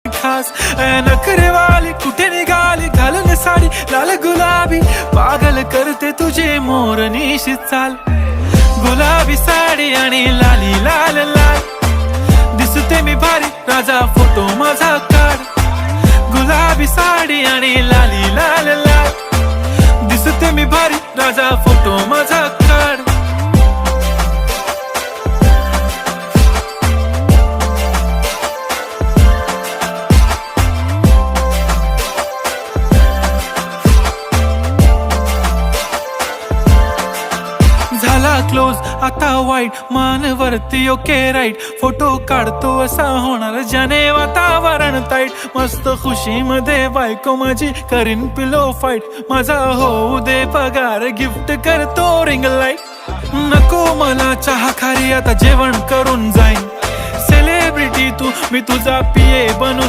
खास नखरेवाली कुठे निघाली घालून साडी लाल गुलाबी पागल करते तुझे मोरनीशी चाल गुलाबी साडी आणि लाली लाल लाल दिसते मी भारी राजा फोटो माझा काढ गुलाबी साडी आणि लाली लाल लाल दिसते मी भारी राजा फोटो माझा काढ झाला क्लोज आता वाईट मानवरती ओके राईट फोटो काढतो असा होणार ज्याने वातावरण ताईट मस्त खुशी मध्ये बायको माझी करीन पिलो फाईट माझा होऊ दे पगार गिफ्ट करतो रिंग लाईट नको मला चहा खारी आता जेवण करून जाईन सेलिब्रिटी तू मी तुझा पिये बनून